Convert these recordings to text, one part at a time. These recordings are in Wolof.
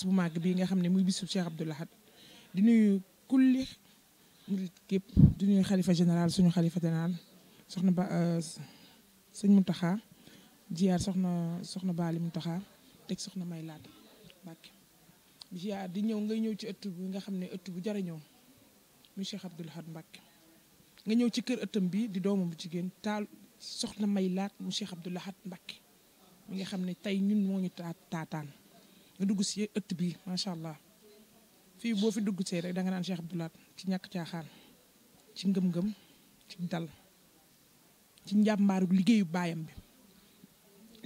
bis bu màgg bii nga xam ne muy bisu Cheikh Abdou Lahad di nuyu kulli murit képp di nuyu xalifa général suñu xalifa général soxna ba sëñ Mountakha jiyaar soxna Baali Mountakha teg soxna May Laat Mbàkke jiyaar di ñëw ngay ñëw ci ëtt bi nga xam ne ëtt bu jara ñëw muy Cheikh Abdou Lahad Mbàkke nga ñëw ci kër ëttam bi di doomam bu jigéen taal soxna May Laat mu Cheikh Abdou Lahad Mbàkke mi nga xam ne tey ñun moo ñu taataan nga dugg si ëtt bi macha allah fii boo fi dugg see rek danga naan Cheikh Abdou Lahad ci ñàkk caaxaan ci ngëm-ngëm ci dal ci njàmbaaru liggéeyu baayam bi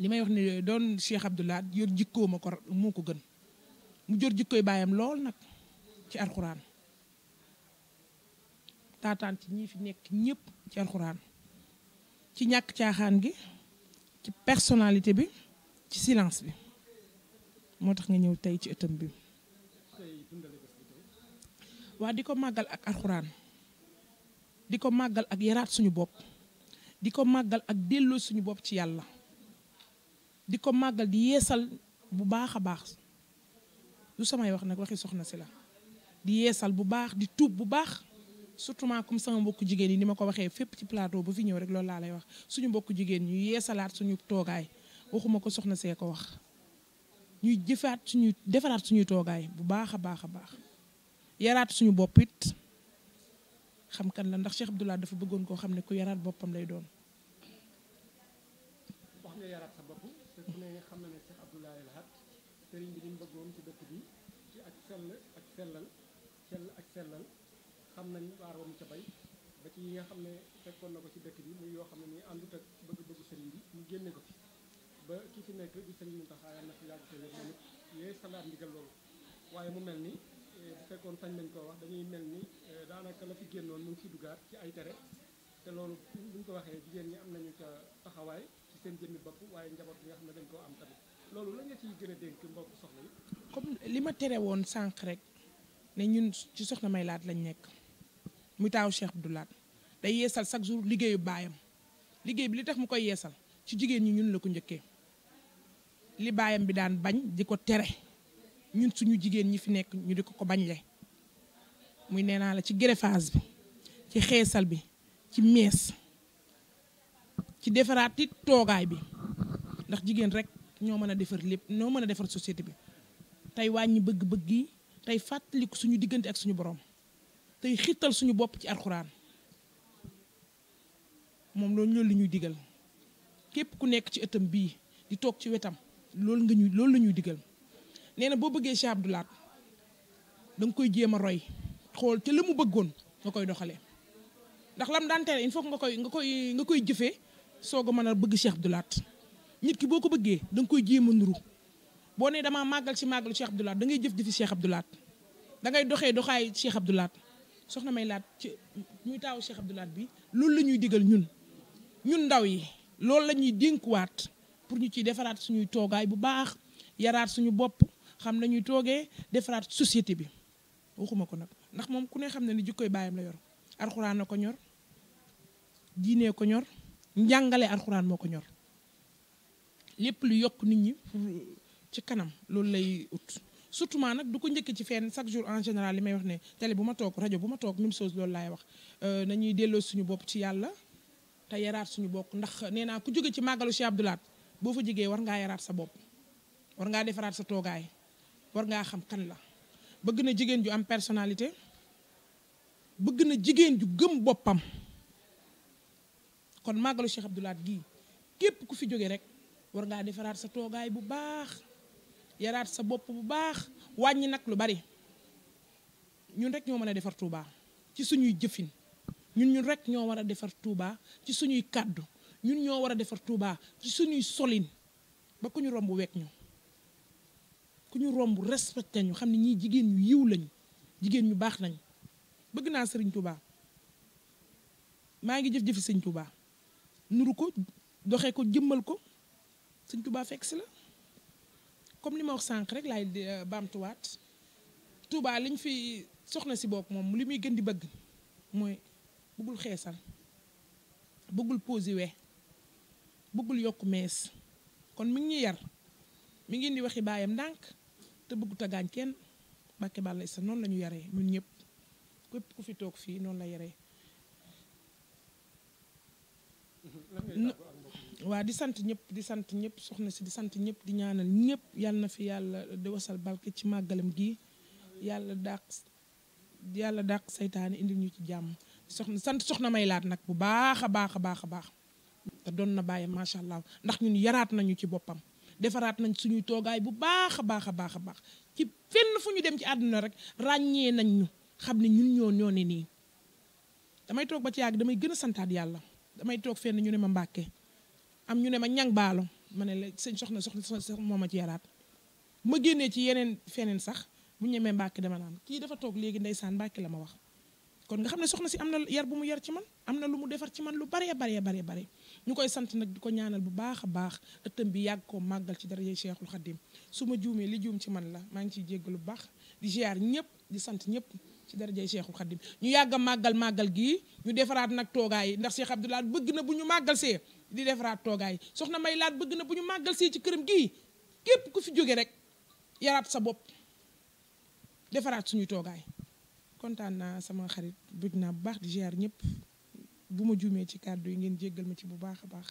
li may wax ne doon Cheikh Abdou Lahad yor jikkoo moo ko gën mu jor jikkooy baayam lool nag ci alxuraan taataan ci ñi fi nekk ñëpp ci alxuraan ci ñàkk caaxaan gi ci personnalité bi ci silence bi moo tax nga ñëw tey ci ëttam bi waa di ko màggal ak alxuraan di ko màggal ak yaraat suñu bopp di ko màggal ak delloo suñu bopp ci yàlla di ko màggal di yeesal bu baax a baax lu samay wax nag waxi soxna si la di yeesal bu baax di tuub bu baax surtout comme sama mbokku jigéen yi ni ma ko waxee fépp ci plateau ba fi ñëw rek loolu laa lay wax suñu mbokku jigéen ñu yeesalaat suñu toogaay waxuma ko soxna see ko wax ñuy defaraat suñuy toogaay bu baax a baax a baax yaraat suñu bopp it xam kan la ndax Cheikh Abdou Lahad dafa bëggoon koo xam ne ku yaraat boppam lay doon. wax nga yaraat sa bopp te ku ne xam na ne Cheikh Abdou Lahad sëriñ bi ñu bëggoon ci dëkk bi ci ak sell ak sellal xam nañ waar wa mu ca bay ba ci yi nga xam ne fekkoon na ko ci dëkk bi muy yoo xam ne nii àndut ak bëgg-bëggu sëriñ bi ñu génne ko fi ba ki fi nekk di sëriñ Mountakha yàlla na fi yàgg te wér moom it yee salaat ndigal loolu waaye mu mel ni bu fekkoon sañ nañ koo wax dañuy mel ni daanaka la fi génnoon mu ngi fi dugaat ci ay tere te loolu buñ ko waxee jigéen ñi am nañu ca taxawaay ci seen jëmmi bopp waaye njaboot bi nga xam ne dañ koo am tamit loolu la nga ciy gën a dénk mbokk soxna yi. comme li ma tere woon sànq rek ne ñun ci soxna May Laat lañ nekk muy taaw Cheikh Abdou Lahad day yeesal chaque jour liggéeyu baayam liggéey bi li tax mu koy yeesal ci jigéen ñi ñun la ko njëkkee li baayam bi daan bañ di ko tere ñun suñu jigéen ñi fi nekk ñu di ko bañ le muy nee naa la ci greffage bi ci xeesal bi ci mees ci defaraat it toogaay bi ndax jigéen rek ñoo mën a defar lépp ñoo mën a defar société bi tey wàññi bëgg-bëgg yi tey fàttaliku suñu diggante ak suñu borom tey xiital suñu bopp ci alxuraan moom loolu la ñuy digal képp ku nekk ci ëttam bii di toog ci wetam loolu la ñuy digal nee na boo bëggee Cheikh Abdou Lahad da nga koy jéem a roy xool te la mu bëggoon nga koy doxalee ndax lam daan tere il faut nga koy jëfee soog a mën a bëgg Cheikh Abdou Lahad nit ki boo ko bëggee da nga koy jéem a nuru boo nee damaa màggal ci màggalu Cheikh Abdou Lahad da ngay jëf-jëfi Cheikh Abdou Lahad da ngay doxaay Cheikh Abdou Lahad soxna May Laat ci muy taawu Cheikh Abdou Lahad bi loolu la ñuy digal ñun ndaw yi loolu la ñuy dénkuwaat pour ñu ciy defaraat suñuy toogaay bu baax yaraat suñu bopp xam nañuy toogee defaraat société bi waxuma ko nag ndax moom ku ne xam ne ni jikkoy baayam la yor alxuraan na ko ñor diine ko ñor njàngale alxuraan moo ko ñor lépp lu yokk nit ñi ci kanam loolu lay ut surtout nag du ko njëkk ci fenn chaque jour en général li may wax ne télé bu ma toog rajo bu ma toog même chose loolu laay wax nañuy delloo suñu bopp ci yàlla te yaraat suñu bopp ndax nee naa ku jóge ci màggalu Cheikh Abdou Lahad boo fa jógee war ngaa yaraat sa bopp war ngaa defaraat sa toogaay war ngaa xam kan la bëgg na jigéen ju am personnalité bëgg na jigéen ju gëm boppam kon màggalu Cheikh Abdou Lahad gii képp ku fi jóge rek war ngaa defaraat sa toogaay bu baax yaraat sa bopp bu baax wàññi nag lu bari ñun rek ñoo mën a defar Touba ci suñuy jëfin ñun rek ñoo war a defar Touba ci suñuy kàddu ñun ñoo war a defar Touba ci suñuy solin ba ku ñu romb wekk ñu ku ñu romb respecté ñu xam ne ñii jigéen ñu yiw lañu jigéen ñu baax nañ bëgg naa Sëriñ Touba maa ngi jëf-jëfi Sëriñ Touba nuru ko doxee ko jëmmal ko Sëriñ Touba fekk si la comme li ma wax sànq rek laay baamtuwaat Touba liñ fi soxna si bokk moom li muy gën di bëgg mooy bëggul xeesal bëggul posé we bëggul yokk mees kon mi ngi ñuy yar mi ngi indi waxi baayam ndànk te bëggut a gaañ kenn Mbàkke Balla sa noonu la ñu yaree ñun ñëpp képp ku fi toog fii noonu la yaree. waa di sant ñëpp soxna si di sant ñëpp di ñaanal ñëpp yàlla na fi yàlla di wasal barke ci màggalam gi yàlla dàq saytaane indil ñu ci jàmm soxna may laat nag bu baax a baax a baax a baax te doon na bàyyi macha allah ndax ñun yaraat nañu ci boppam defaraat nañ suñuy toogaay bu baax a baax a baax a baax ci fenn fu ñu dem ci àdduna rek ràññee nañ ñu xam ne ñun ñoo ne nii damay toog ba ci yàgg damay gën a santaat yàlla damay toog fenn ñu ne ma Mbàkke am ñu ne ma ñang baalo ma ne la sëñ soxna moo ma ci yaraat ma génnee ci yeneen feneen sax bu ñemee Mbàkke dama naan kii dafa toog léegi ndeysaan Mbàkke la ma wax kon nga xam ne soxna si am na yar bu mu yar ci man am na lu mu defar ci man lu bare ñu koy sant nag di ko ñaanal bu baax a baax ëttam bi yàgg koo màggal ci darajay Cheikhul Khadim su ma juumee li juum ci man la maa ngi ciy jéggalu bu baax di ziar ñëpp di sant ñëpp ci darajay Cheikhul Khadim ñu yàgg a màggal gii ñu defaraat nag toogaay yi ndax Cheikh Abdoulaye bëgg na bu ñu màggal see di defaraat toogaay soxna may laat bëgg na bu ñu màggal see ci këram gii képp ku fi jóge rek yaraat sa bopp defaraat suñuy toogaay kontaan naa sama xarit bëgg naa bu baax di ziar ñëpp bu ma juumee ci kàddu yi ngeen jéggal ma ci bu baax a baax